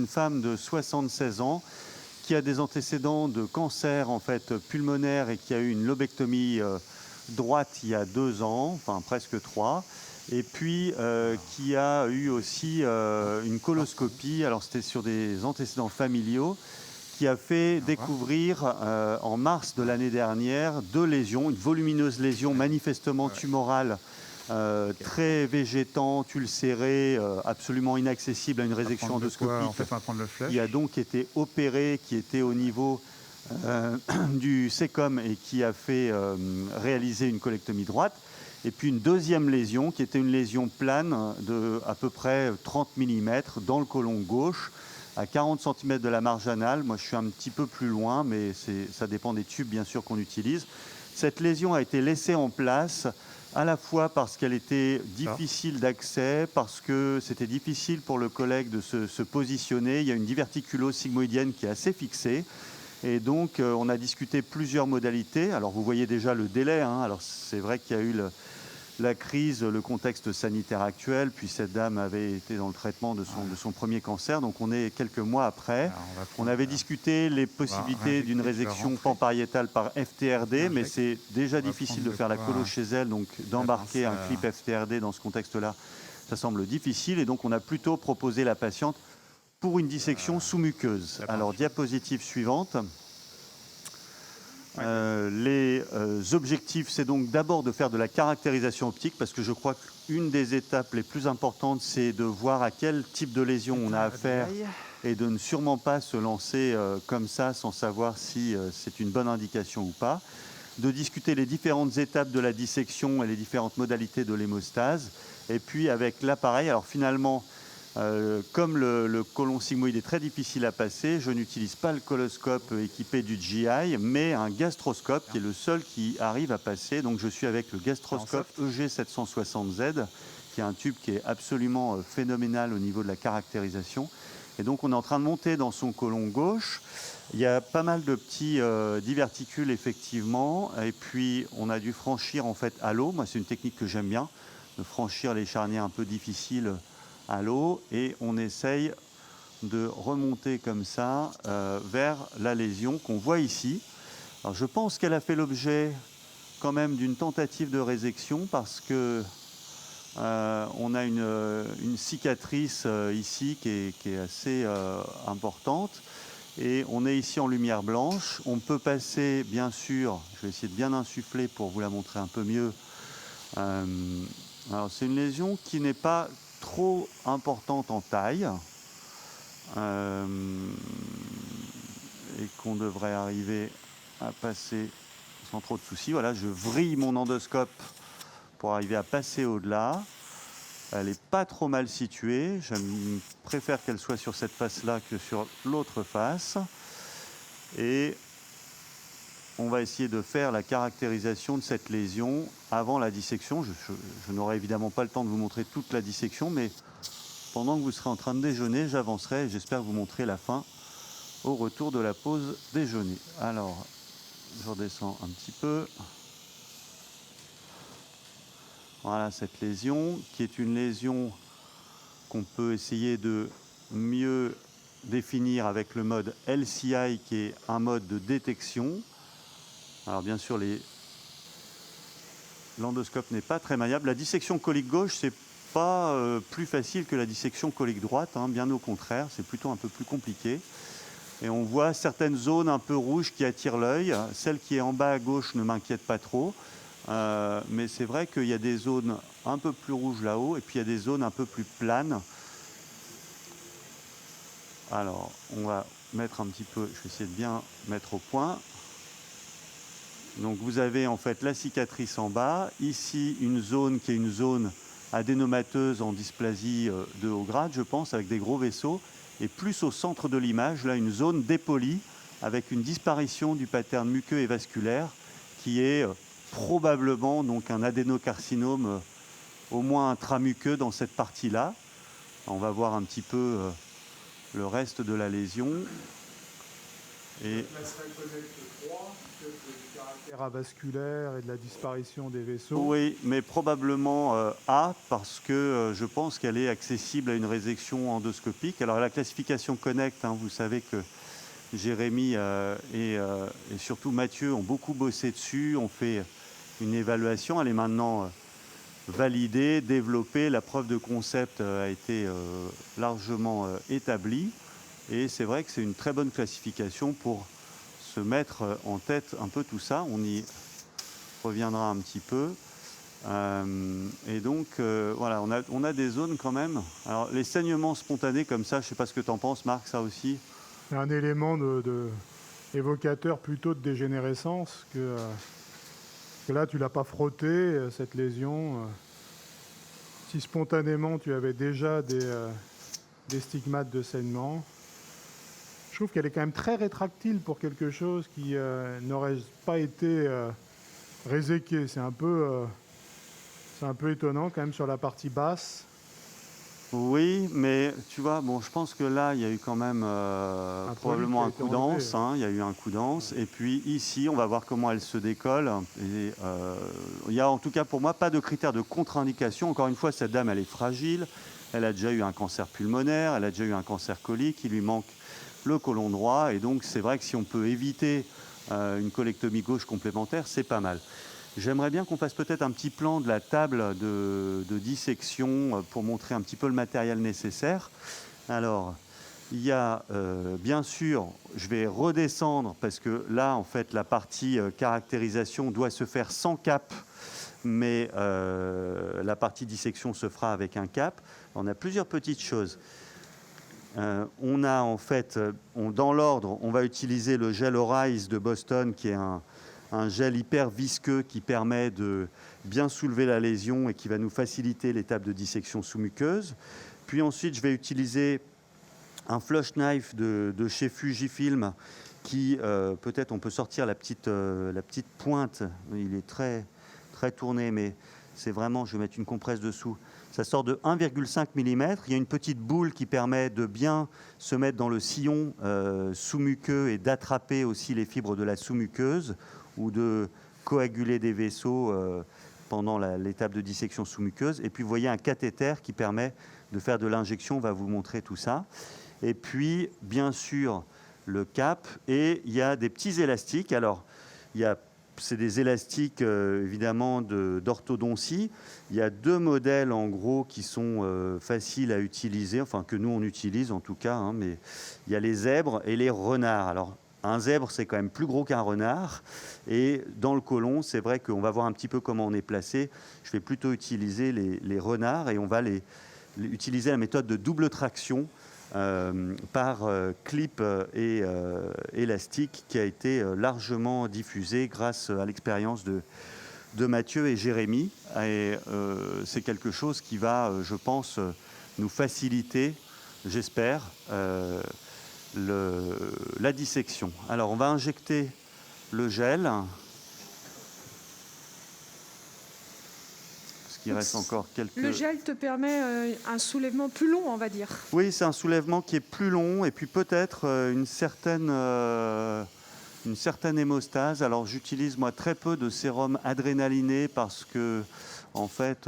femme de 76 ans qui a des antécédents de cancer en fait pulmonaire et qui a eu une lobectomie droite il y a 2 ans, enfin presque 3, et puis qui a eu aussi une coloscopie, alors c'était sur des antécédents familiaux, qui a fait découvrir en mars de l'année dernière 2 lésions, une volumineuse lésion manifestement tumorale, très végétante, ulcérée, absolument inaccessible à une résection endoscopique, qui a donc été opérée, qui était au niveau du sécom et qui a fait réaliser une colectomie droite. Et puis une deuxième lésion qui était une lésion plane de à peu près 30 mm dans le côlon gauche, à 40 cm de la marge anale. Moi, je suis un petit peu plus loin, mais ça dépend des tubes, bien sûr, qu'on utilise. Cette lésion a été laissée en place à la fois parce qu'elle était difficile d'accès, parce que c'était difficile pour le collègue de se positionner. Il y a une diverticulose sigmoïdienne qui est assez fixée. Et donc, on a discuté plusieurs modalités. Alors, vous voyez déjà le délai. Alors, c'est vrai qu'il y a eu la crise, le contexte sanitaire actuel, puis cette dame avait été dans le traitement de son premier cancer, donc on est quelques mois après. On avait discuté les possibilités d'une résection panpariétale par FTRD, mais c'est déjà difficile de faire la colo chez elle, donc d'embarquer un clip FTRD dans ce contexte-là, ça semble difficile, et donc on a plutôt proposé la patiente pour une dissection sous muqueuse. Alors, diapositive suivante. Les objectifs, c'est donc d'abord de faire de la caractérisation optique, parce que je crois qu'une des étapes les plus importantes, c'est de voir à quel type de lésion on a affaire et de ne sûrement pas se lancer comme ça sans savoir si c'est une bonne indication ou pas. De discuter les différentes étapes de la dissection et les différentes modalités de l'hémostase. Et puis avec l'appareil, alors finalement, comme le côlon sigmoïde est très difficile à passer, je n'utilise pas le coloscope équipé du GI, mais un gastroscope qui est le seul qui arrive à passer. Donc je suis avec le gastroscope EG760Z, qui est un tube qui est absolument phénoménal au niveau de la caractérisation. Et donc on est en train de monter dans son côlon gauche. Il y a pas mal de petits diverticules effectivement. Et puis on a dû franchir en fait à l'eau. Moi, c'est une technique que j'aime bien, de franchir les charniers un peu difficiles à l'eau, et on essaye de remonter comme ça vers la lésion qu'on voit ici. Alors je pense qu'elle a fait l'objet quand même d'une tentative de résection, parce que on a une cicatrice ici qui est assez importante, et on est ici en lumière blanche. On peut passer, bien sûr, je vais essayer de bien insuffler pour vous la montrer un peu mieux. Alors c'est une lésion qui n'est pas trop importante en taille et qu'on devrait arriver à passer sans trop de soucis. Voilà, je vrille mon endoscope pour arriver à passer au-delà. Elle n'est pas trop mal située. Je préfère qu'elle soit sur cette face-là que sur l'autre face. Et on va essayer de faire la caractérisation de cette lésion avant la dissection. Je n'aurai évidemment pas le temps de vous montrer toute la dissection, mais pendant que vous serez en train de déjeuner, j'avancerai et j'espère vous montrer la fin au retour de la pause déjeuner. Alors, je redescends un petit peu. Voilà cette lésion, qui est une lésion qu'on peut essayer de mieux définir avec le mode LCI, qui est un mode de détection. Alors bien sûr, l'endoscope n'est pas très maniable. La dissection colique gauche, c'est pas plus facile que la dissection colique droite, bien au contraire, c'est plutôt un peu plus compliqué. Et on voit certaines zones un peu rouges qui attirent l'œil. Celle qui est en bas à gauche ne m'inquiète pas trop, mais c'est vrai qu'il y a des zones un peu plus rouges là-haut, et puis il y a des zones un peu plus planes. Alors, on va mettre un petit peu, je vais essayer de bien mettre au point. Donc vous avez en fait la cicatrice en bas, ici une zone qui est une zone adénomateuse en dysplasie de haut grade, je pense, avec des gros vaisseaux, et plus au centre de l'image, là une zone dépolie avec une disparition du pattern muqueux et vasculaire qui est probablement donc un adénocarcinome au moins intramuqueux dans cette partie-là. On va voir un petit peu le reste de la lésion. Et La classerait Connect 3, du caractère avasculaire et de la disparition des vaisseaux. oui, mais probablement A, parce que je pense qu'elle est accessible à une résection endoscopique. Alors la classification Connect, hein, vous savez que Jérémy et surtout Mathieu ont beaucoup bossé dessus, ont fait une évaluation, elle est maintenant validée, développée, la preuve de concept a été largement établie, et c'est vrai que c'est une très bonne classification pour se mettre en tête un peu tout ça. On y reviendra un petit peu. Et donc, voilà, on a des zones quand même. Alors, les saignements spontanés comme ça, je ne sais pas ce que tu en penses, Marc, ça aussi. C'est un élément évocateur plutôt de dégénérescence que là, tu ne l'as pas frotté, cette lésion. Si spontanément, tu avais déjà des stigmates de saignement, je trouve qu'elle est quand même très rétractile pour quelque chose qui n'aurait pas été réséqué. C'est un peu étonnant quand même sur la partie basse. Oui, mais tu vois, bon, je pense que là, il y a eu quand même probablement un coup d'anse. Hein, il y a eu un coup d'anse. Et puis ici, on va voir comment elle se décolle. Et il y a en tout cas pour moi pas de critères de contre-indication. Encore une fois, cette dame, elle est fragile. Elle a déjà eu un cancer pulmonaire. Elle a déjà eu un cancer colique. Il lui manque le côlon droit. Et donc, c'est vrai que si on peut éviter une colectomie gauche complémentaire, c'est pas mal. J'aimerais bien qu'on fasse peut-être un petit plan de la table de dissection pour montrer un petit peu le matériel nécessaire. Alors, il y a bien sûr, je vais redescendre parce que là, en fait, la partie caractérisation doit se faire sans cap, mais la partie dissection se fera avec un cap. On a plusieurs petites choses. On a en fait, dans l'ordre, on va utiliser le gel Orize de Boston qui est un gel hyper visqueux qui permet de bien soulever la lésion et qui va nous faciliter l'étape de dissection sous-muqueuse. Puis ensuite, je vais utiliser un flush knife de chez Fujifilm qui, peut-être on peut sortir la petite pointe. Il est très, très tourné, mais c'est vraiment, je vais mettre une compresse dessous. Ça sort de 1,5 mm. Il y a une petite boule qui permet de bien se mettre dans le sillon sous-muqueux et d'attraper aussi les fibres de la sous-muqueuse ou de coaguler des vaisseaux pendant l'étape de dissection sous-muqueuse. Et puis vous voyez un cathéter qui permet de faire de l'injection, on va vous montrer tout ça. Et puis bien sûr le cap, et il y a des petits élastiques. Alors c'est des élastiques évidemment d'orthodontie. Il y a deux modèles en gros qui sont faciles à utiliser, enfin que nous on utilise en tout cas, hein, mais il y a les zèbres et les renards. Alors un zèbre, c'est quand même plus gros qu'un renard. Et dans le côlon, c'est vrai qu'on va voir un petit peu comment on est placé. Je vais plutôt utiliser les renards et on va utiliser la méthode de double traction par clip et élastique qui a été largement diffusée grâce à l'expérience de Mathieu et Jérémy. Et c'est quelque chose qui va, je pense, nous faciliter, j'espère, la dissection. Alors, on va injecter le gel. Parce qu'il reste encore quelques... Le gel te permet un soulèvement plus long, on va dire. Oui, c'est un soulèvement qui est plus long et puis peut-être une certaine hémostase. Alors, j'utilise moi très peu de sérum adrénaliné parce que, en fait,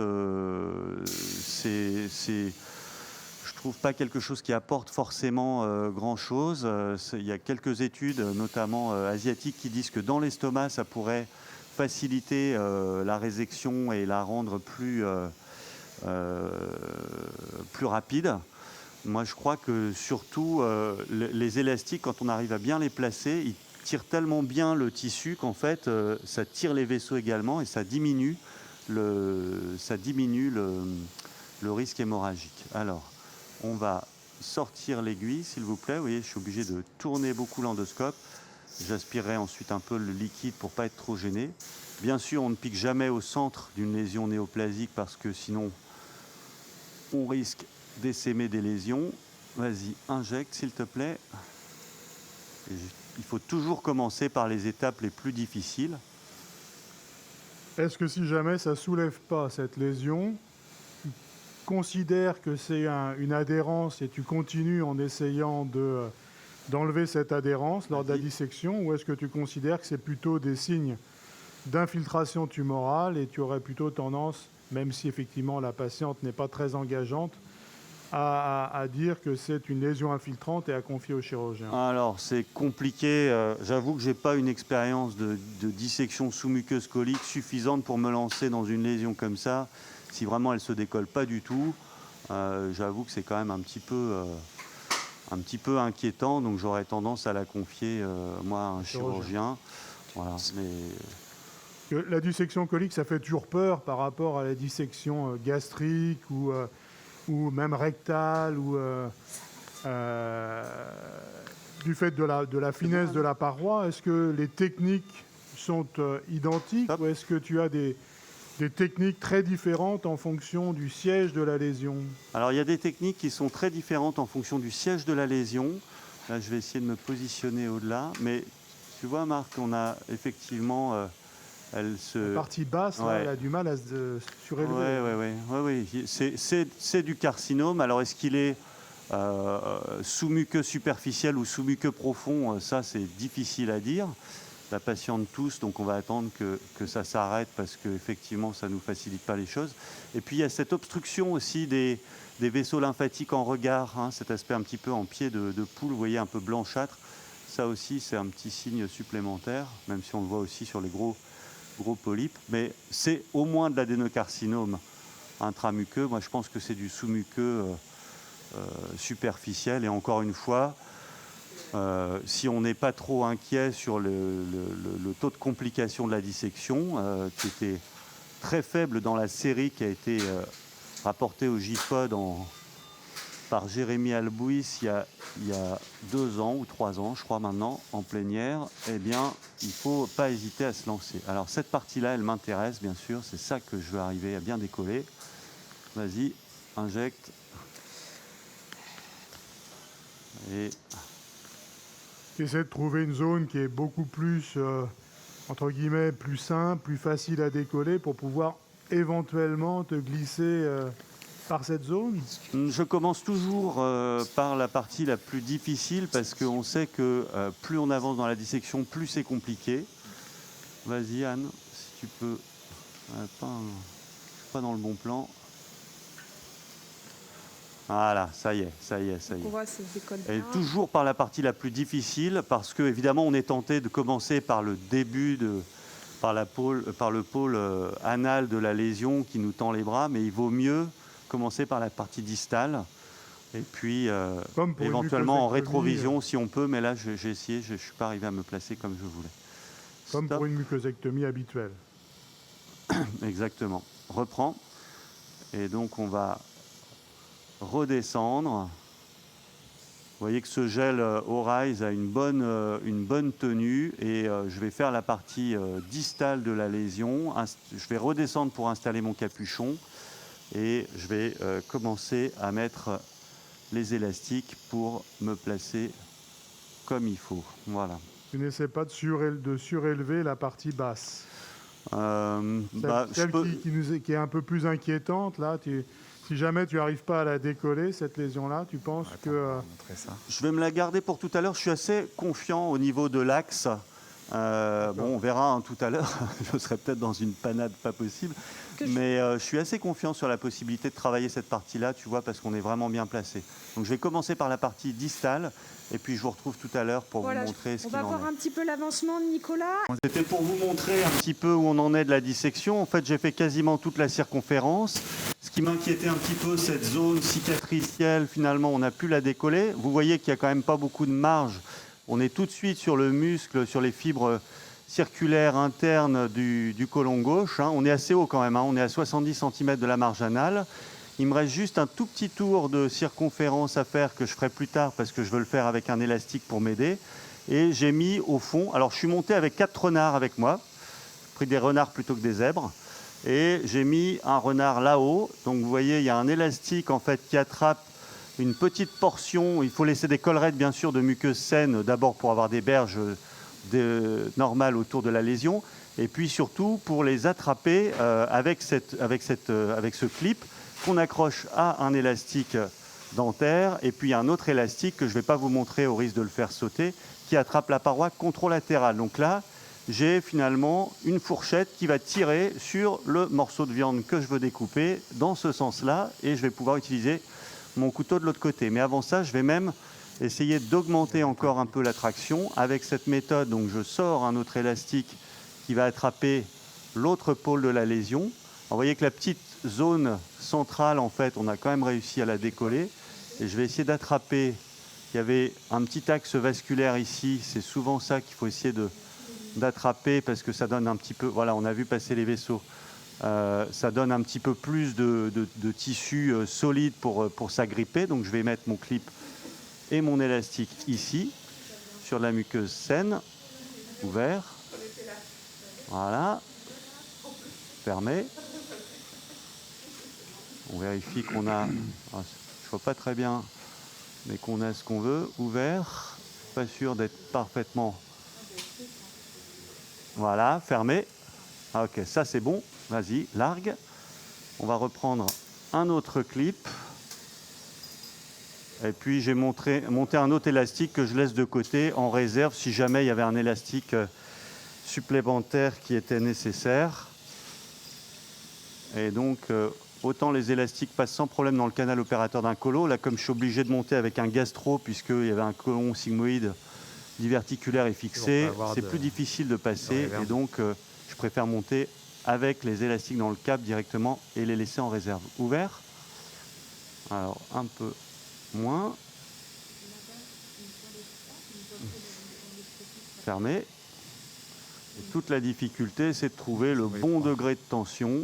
je trouve pas quelque chose qui apporte forcément grand-chose. Il y a quelques études, notamment asiatiques, qui disent que dans l'estomac, ça pourrait faciliter la résection et la rendre plus rapide. Moi, je crois que surtout, les élastiques, quand on arrive à bien les placer, ils tirent tellement bien le tissu qu'en fait, ça tire les vaisseaux également et ça diminue le risque hémorragique. Alors, on va sortir l'aiguille, s'il vous plaît. Vous voyez, je suis obligé de tourner beaucoup l'endoscope. J'aspirerai ensuite un peu le liquide pour ne pas être trop gêné. Bien sûr, on ne pique jamais au centre d'une lésion néoplasique parce que sinon, on risque d'essaimer des lésions. Vas-y, injecte, s'il te plaît. Il faut toujours commencer par les étapes les plus difficiles. Est-ce que si jamais ça ne soulève pas cette lésion, tu considères que c'est une adhérence et tu continues en essayant d'enlever cette adhérence lors de la Vas-y. dissection, ou est-ce que tu considères que c'est plutôt des signes d'infiltration tumorale et tu aurais plutôt tendance, même si effectivement la patiente n'est pas très engageante, à dire que c'est une lésion infiltrante et à confier au chirurgien? Alors, c'est compliqué. J'avoue que je n'ai pas une expérience de dissection sous-muqueuse colique suffisante pour me lancer dans une lésion comme ça. Si vraiment elle ne se décolle pas du tout, j'avoue que c'est quand même un petit peu inquiétant. Donc, j'aurais tendance à la confier, moi, à un chirurgien. Voilà. Mais Que la dissection colique, ça fait toujours peur par rapport à la dissection gastrique ou même rectale, ou du fait de la finesse de la paroi. Est-ce que les techniques sont identiques, ou est-ce que tu as des techniques très différentes en fonction du siège de la lésion? Alors, il y a des techniques qui sont très différentes en fonction du siège de la lésion. Là, je vais essayer de me positionner au-delà. Mais tu vois, Marc, on a effectivement... La partie basse, là, Ouais. elle a du mal à se surélever. Oui. C'est du carcinome. Alors, est-ce qu'il est sous-muqueux superficiel ou sous-muqueux profond? Ça, c'est difficile à dire. La patiente tousse, donc on va attendre que ça s'arrête parce qu'effectivement, ça ne nous facilite pas les choses. Et puis, il y a cette obstruction aussi des vaisseaux lymphatiques en regard, hein, cet aspect un petit peu en pied de poule, vous voyez, un peu blanchâtre. Ça aussi, c'est un petit signe supplémentaire, même si on le voit aussi sur les gros polypes. Mais c'est au moins de l'adénocarcinome intramuqueux. Moi, je pense que c'est du sous-muqueux superficiel. Et encore une fois, si on n'est pas trop inquiet sur le taux de complication de la dissection, qui était très faible dans la série qui a été rapportée au GIFOD par Jérémy Albouis il y a 2 ans ou 3 ans, je crois maintenant, en plénière, eh bien, il ne faut pas hésiter à se lancer. Alors, cette partie-là, elle m'intéresse, bien sûr. C'est ça que je veux arriver à bien décoller. Vas-y, injecte. Et Tu essaies de trouver une zone qui est beaucoup plus, entre guillemets, plus simple, plus facile à décoller pour pouvoir éventuellement te glisser par cette zone. je commence toujours par la partie la plus difficile parce qu'on sait que plus on avance dans la dissection, plus c'est compliqué. Vas-y, Anne, si tu peux. Pas dans le bon plan. Voilà, ça y est. On voit, ça se décolle Et bien. toujours par la partie la plus difficile, parce que évidemment on est tenté de commencer par le début, par le pôle anal de la lésion qui nous tend les bras, mais il vaut mieux commencer par la partie distale, et puis Comme pour une éventuellement en mucosectomie, rétrovision si on peut, mais là j'ai essayé, je ne suis pas arrivé à me placer comme je voulais. Comme Stop. pour une mucosectomie habituelle. Exactement. Reprends. Et donc on va redescendre. Vous voyez que ce gel O-Rise a une bonne tenue et je vais faire la partie distale de la lésion. Je vais redescendre pour installer mon capuchon et je vais commencer à mettre les élastiques pour me placer comme il faut. Voilà. Tu n'essaies pas de surélever la partie basse. Je peux- Qui est un peu plus inquiétante, là, si jamais tu n'arrives pas à la décoller, cette lésion-là, tu penses que... montrer ça. Je vais me la garder pour tout à l'heure. Je suis assez confiant au niveau de l'axe. On verra hein, tout à l'heure. Je serai peut-être dans une panade pas possible. Mais je suis assez confiant sur la possibilité de travailler cette partie-là, tu vois, parce qu'on est vraiment bien placé. Donc je vais commencer par la partie distale et puis je vous retrouve tout à l'heure pour Voilà, vous montrer ce on qu'il va en voir est. un petit peu l'avancement de Nicolas. C'était pour vous montrer un petit peu où on en est de la dissection. En fait, j'ai fait quasiment toute la circonférence. Ce qui m'inquiétait un petit peu, cette zone cicatricielle, finalement, on n'a pu la décoller. Vous voyez qu'il n'y a quand même pas beaucoup de marge. On est tout de suite sur le muscle, sur les fibres circulaires internes du côlon gauche. Hein. On est assez haut quand même, hein. On est à 70 cm de la marge anale. Il me reste juste un tout petit tour de circonférence à faire que je ferai plus tard parce que je veux le faire avec un élastique pour m'aider. Et j'ai mis au fond, alors je suis monté avec 4 renards avec moi, pris des renards plutôt que des zèbres, et j'ai mis un renard là-haut. Donc vous voyez, il y a un élastique en fait qui attrape une petite portion. Il faut laisser des collerettes bien sûr de muqueuse saine, d'abord pour avoir des berges normales autour de la lésion, et puis surtout pour les attraper avec ce clip qu'on accroche à un élastique dentaire. Et puis un autre élastique que je ne vais pas vous montrer au risque de le faire sauter, qui attrape la paroi contralatérale. Donc là, j'ai finalement une fourchette qui va tirer sur le morceau de viande que je veux découper dans ce sens-là, et je vais pouvoir utiliser mon couteau de l'autre côté. Mais avant ça, je vais même essayer d'augmenter encore un peu la traction avec cette méthode. Donc je sors un autre élastique qui va attraper l'autre pôle de la lésion. Alors, vous voyez que la petite zone centrale, en fait, on a quand même réussi à la décoller. Et je vais essayer d'attraper. Il y avait un petit axe vasculaire ici. C'est souvent ça qu'il faut essayer d'attraper parce que ça donne un petit peu... Voilà, on a vu passer les vaisseaux. Ça donne un petit peu plus de tissu solide pour s'agripper. Donc je vais mettre mon clip et mon élastique ici, sur la muqueuse saine, ouvert. Voilà. Fermé. On vérifie qu'on a... je ne vois pas très bien, mais qu'on a ce qu'on veut. Ouvert. Pas sûr d'être parfaitement... Voilà, fermé. Ah, ok, ça c'est bon. Vas-y, largue. On va reprendre un autre clip. Et puis j'ai monté un autre élastique que je laisse de côté en réserve si jamais il y avait un élastique supplémentaire qui était nécessaire. Et donc, autant les élastiques passent sans problème dans le canal opérateur d'un colo. Là, comme je suis obligé de monter avec un gastro, puisqu'il y avait un colon sigmoïde diverticulaire et fixé, c'est plus difficile de passer. Et donc, je préfère monter avec les élastiques dans le cap directement et les laisser en réserve. Ouvert. Alors, un peu moins. Fermé. Et toute la difficulté, c'est de trouver le bon degré de tension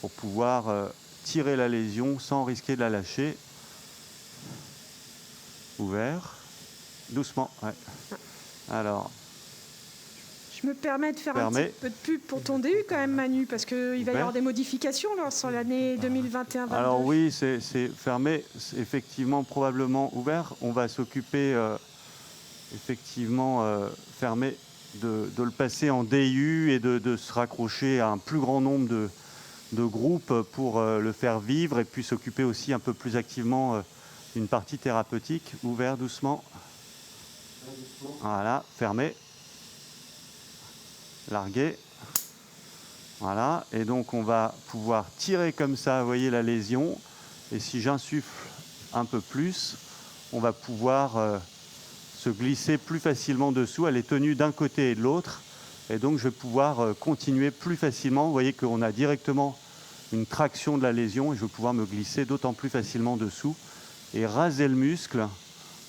pour pouvoir tirer la lésion sans risquer de la lâcher. Ouvert. Doucement. Ouais. Alors. Je me permets de faire un petit peu de pub pour ton DU quand même, Manu, parce qu'il va y avoir des modifications là, sur l'année 2021-2022. Alors oui, c'est fermé, c'est effectivement probablement ouvert. On va s'occuper effectivement fermé de le passer en DU et de se raccrocher à un plus grand nombre de groupes pour le faire vivre et puis s'occuper aussi un peu plus activement d'une partie thérapeutique. Ouvert doucement. Voilà, fermé. Largué. Voilà, et donc on va pouvoir tirer comme ça, vous voyez la lésion, et si j'insuffle un peu plus, on va pouvoir se glisser plus facilement dessous. Elle est tenue d'un côté et de l'autre, et donc je vais pouvoir continuer plus facilement. Vous voyez qu'on a directement une traction de la lésion, et je vais pouvoir me glisser d'autant plus facilement dessous, et raser le muscle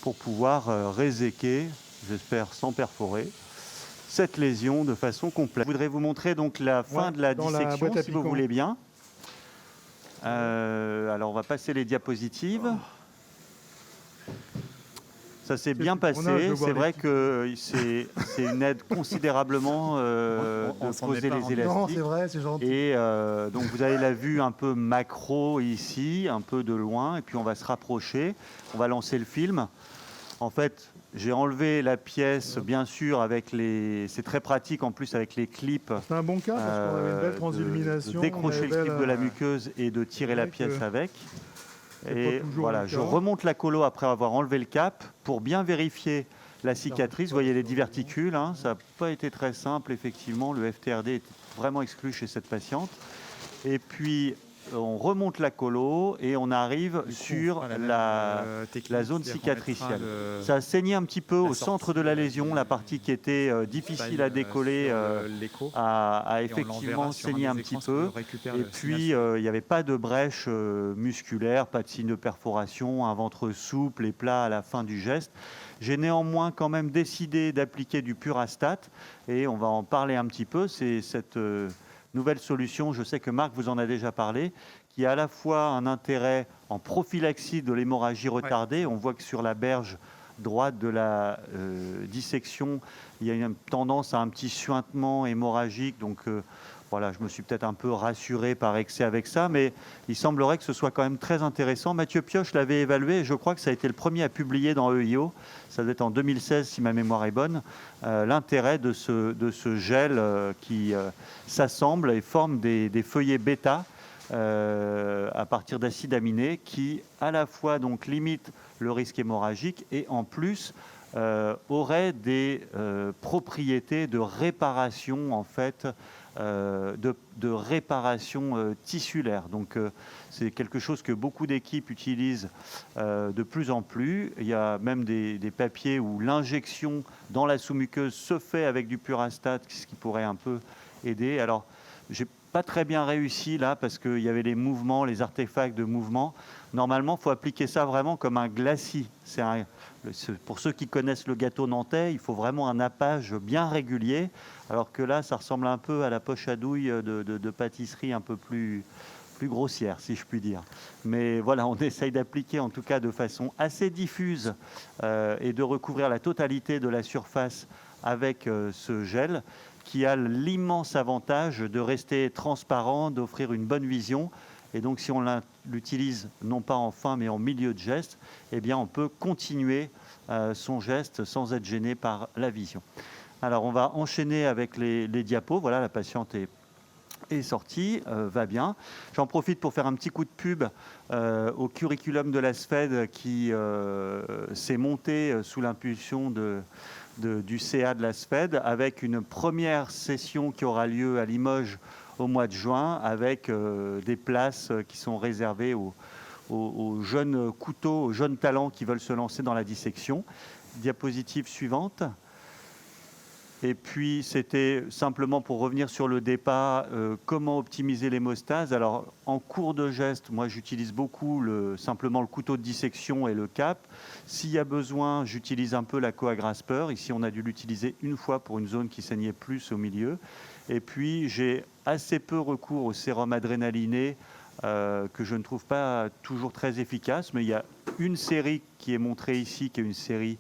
pour pouvoir réséquer, j'espère sans perforer, cette lésion de façon complète. Je voudrais vous montrer donc la fin de la dissection, si vous voulez bien. Alors on va passer les diapositives. Ça s'est bien passé. C'est vrai que c'est une aide considérablement de poser les élastiques. Non, c'est vrai, c'est gentil. Et donc vous avez la vue un peu macro ici, un peu de loin, et puis on va se rapprocher. On va lancer le film. En fait, j'ai enlevé la pièce, bien sûr, avec les... C'est très pratique en plus avec les clips. C'est un bon cas parce qu'on avait une belle transillumination. De décrocher le clip de la muqueuse et de tirer la pièce avec. Et voilà, je remonte la colo après avoir enlevé le cap pour bien vérifier la cicatrice. Vous voyez les diverticules, hein, ça n'a pas été très simple, effectivement. Le FTRD est vraiment exclu chez cette patiente. Et puis, on remonte la colo et on arrive sur la zone cicatricielle. Ça a saigné un petit peu au centre de la lésion, la partie qui était difficile à décoller a effectivement saigné un petit peu. Et puis il n'y avait pas de brèche musculaire, pas de signe de perforation, un ventre souple et plat à la fin du geste. J'ai néanmoins quand même décidé d'appliquer du Purastat et on va en parler un petit peu. C'est cette nouvelle solution, je sais que Marc vous en a déjà parlé, qui a à la fois un intérêt en prophylaxie de l'hémorragie retardée. On voit que sur la berge droite de la dissection, il y a une tendance à un petit suintement hémorragique. Donc voilà, je me suis peut-être un peu rassuré par excès avec ça, mais il semblerait que ce soit quand même très intéressant. Mathieu Pioche l'avait évalué et je crois que ça a été le premier à publier dans EIO, ça doit être en 2016 si ma mémoire est bonne, l'intérêt de ce gel qui s'assemble et forme des feuillets bêta à partir d'acides aminés qui, à la fois, donc, limitent le risque hémorragique et, en plus, auraient des propriétés de réparation, en fait, de réparation tissulaire. Donc, c'est quelque chose que beaucoup d'équipes utilisent de plus en plus. Il y a même des papiers où l'injection dans la sous-muqueuse se fait avec du Purastat, ce qui pourrait un peu aider. Alors, j'ai pas très bien réussi là parce qu'il y avait les mouvements, les artefacts de mouvement. Normalement, il faut appliquer ça vraiment comme un glacis. Pour ceux qui connaissent le gâteau nantais, il faut vraiment un nappage bien régulier, alors que là, ça ressemble un peu à la poche à douille de pâtisserie un peu plus grossière, si je puis dire. Mais voilà, on essaye d'appliquer en tout cas de façon assez diffuse et de recouvrir la totalité de la surface avec ce gel qui a l'immense avantage de rester transparent, d'offrir une bonne vision. Et donc, si on l'utilise non pas en fin, mais en milieu de geste, eh bien, on peut continuer son geste sans être gêné par la vision. Alors, on va enchaîner avec les diapos. Voilà, la patiente est sortie, va bien. J'en profite pour faire un petit coup de pub au curriculum de la SFED qui s'est monté sous l'impulsion du CA de la SFED avec une première session qui aura lieu à Limoges au mois de juin avec des places qui sont réservées aux jeunes couteaux, aux jeunes talents qui veulent se lancer dans la dissection. Diapositive suivante. Et puis, c'était simplement pour revenir sur le départ, comment optimiser l'hémostase. Alors, en cours de geste, moi, j'utilise beaucoup simplement le couteau de dissection et le cap. S'il y a besoin, j'utilise un peu la coagraspeur. Ici, on a dû l'utiliser une fois pour une zone qui saignait plus au milieu. Et puis, j'ai assez peu recours au sérum adrénaliné que je ne trouve pas toujours très efficace. Mais il y a une série qui est montrée ici, qui est une série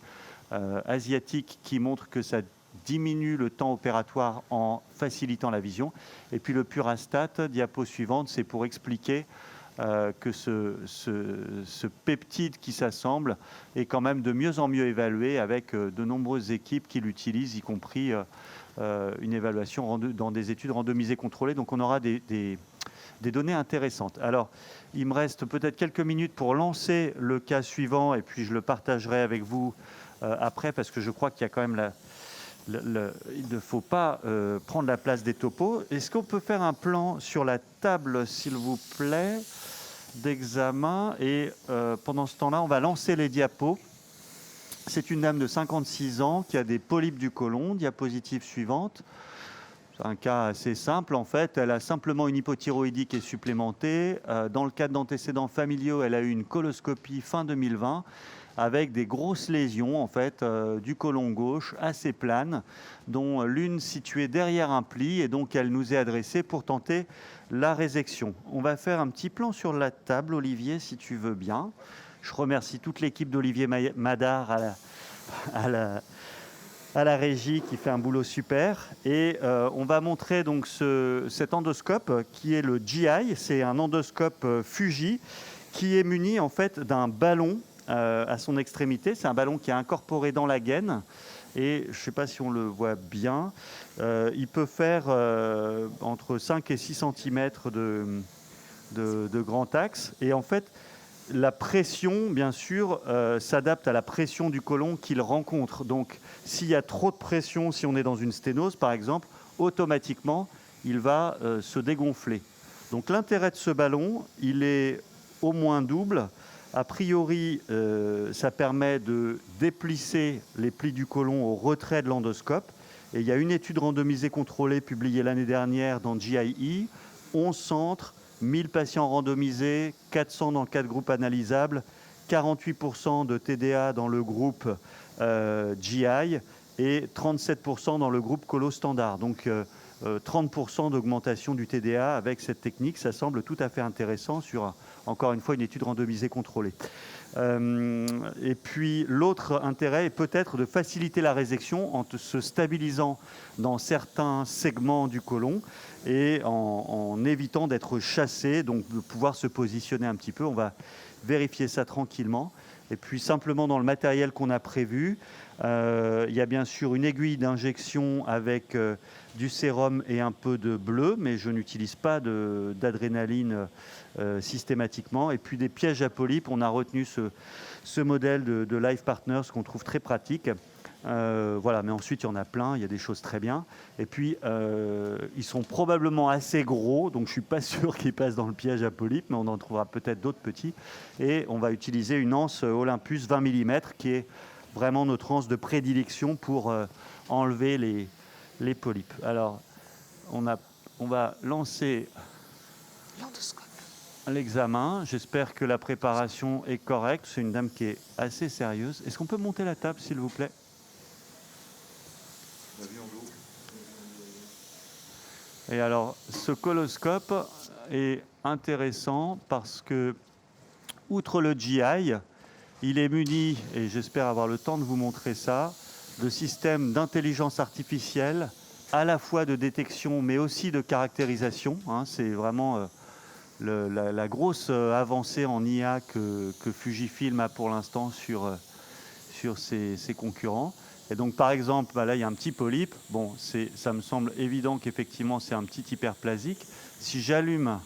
asiatique, qui montre que ça diminue le temps opératoire en facilitant la vision. Et puis le Purastat, diapo suivante, c'est pour expliquer que ce peptide qui s'assemble est quand même de mieux en mieux évalué avec de nombreuses équipes qui l'utilisent, y compris une évaluation dans des études randomisées contrôlées. Donc on aura des données intéressantes. Alors, il me reste peut-être quelques minutes pour lancer le cas suivant et puis je le partagerai avec vous après parce que je crois qu'il y a quand même il ne faut pas prendre la place des topos. Est-ce qu'on peut faire un plan sur la table, s'il vous plaît, d'examen? Et pendant ce temps-là, on va lancer les diapos. C'est une dame de 56 ans qui a des polypes du côlon. Diapositive suivante. C'est un cas assez simple, en fait. Elle a simplement une hypothyroïdie qui est supplémentée. Dans le cadre d'antécédents familiaux, elle a eu une coloscopie fin 2020 avec des grosses lésions en fait du côlon gauche assez planes, dont l'une située derrière un pli, et donc elle nous est adressée pour tenter la résection. On va faire un petit plan sur la table, Olivier, si tu veux bien. Je remercie toute l'équipe d'Olivier Madard à la régie qui fait un boulot super. Et on va montrer donc cet endoscope qui est le GI. C'est un endoscope Fuji qui est muni en fait d'un ballon à son extrémité. C'est un ballon qui est incorporé dans la gaine. Et je ne sais pas si on le voit bien. Il peut faire entre 5 et 6 cm de grand axe. Et en fait, la pression, bien sûr, s'adapte à la pression du côlon qu'il rencontre. Donc, s'il y a trop de pression, si on est dans une sténose, par exemple, automatiquement, il va se dégonfler. Donc, l'intérêt de ce ballon, il est au moins double. A priori, ça permet de déplisser les plis du côlon au retrait de l'endoscope. Et il y a une étude randomisée contrôlée publiée l'année dernière dans GIE, 11 centres, 1000 patients randomisés, 400 dans 4 groupes analysables, 48% de TDA dans le groupe GI et 37% dans le groupe colo standard. Donc 30% d'augmentation du TDA avec cette technique. Ça semble tout à fait intéressant sur, encore une fois, une étude randomisée contrôlée. Et puis l'autre intérêt est peut-être de faciliter la résection en se stabilisant dans certains segments du côlon et en évitant d'être chassé, donc de pouvoir se positionner un petit peu. On va vérifier ça tranquillement. Et puis simplement dans le matériel qu'on a prévu, il y a bien sûr une aiguille d'injection avec du sérum et un peu de bleu, mais je n'utilise pas d'adrénaline systématiquement. Et puis des pièges à polypes, on a retenu ce modèle de Life Partners qu'on trouve très pratique. Voilà, mais ensuite il y en a plein, il y a des choses très bien. Et puis ils sont probablement assez gros, donc je ne suis pas sûr qu'ils passent dans le piège à polypes, mais on en trouvera peut-être d'autres petits. Et on va utiliser une anse Olympus 20 mm qui est vraiment notre anse de prédilection pour enlever les polypes. Alors on va lancer l'examen. J'espère que la préparation est correcte. C'est une dame qui est assez sérieuse. Est-ce qu'on peut monter la table, s'il vous plaît ? Et alors, ce coloscope est intéressant parce que, outre le GI, il est muni, et j'espère avoir le temps de vous montrer ça, de systèmes d'intelligence artificielle, à la fois de détection, mais aussi de caractérisation. C'est vraiment la grosse avancée en IA que Fujifilm a pour l'instant sur ses concurrents. Et donc, par exemple, là, il y a un petit polype. Bon, ça me semble évident qu'effectivement, c'est un petit hyperplasique. Si j'allume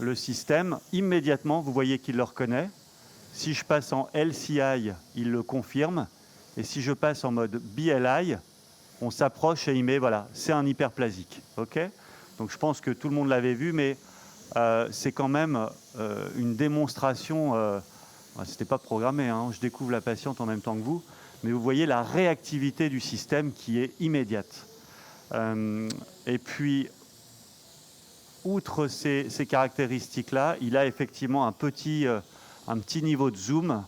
le système, immédiatement, vous voyez qu'il le reconnaît. Si je passe en LCI, il le confirme. Et si je passe en mode BLI, on s'approche et il met, voilà, c'est un hyperplasique. OK ? Donc, je pense que tout le monde l'avait vu, mais c'est quand même une démonstration... C'était pas programmé, je découvre la patiente en même temps que vous, mais vous voyez la réactivité du système qui est immédiate. Et puis, outre ces caractéristiques-là, il a effectivement un petit niveau de zoom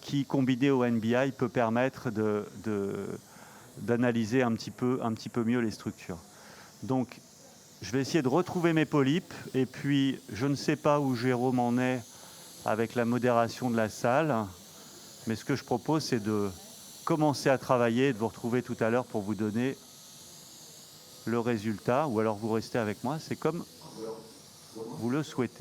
qui, combiné au NBI, peut permettre d'analyser un petit peu mieux les structures. Donc, je vais essayer de retrouver mes polypes, et puis je ne sais pas où Jérôme en est avec la modération de la salle, mais ce que je propose, c'est de commencer à travailler et de vous retrouver tout à l'heure pour vous donner le résultat, ou alors vous restez avec moi, c'est comme vous le souhaitez.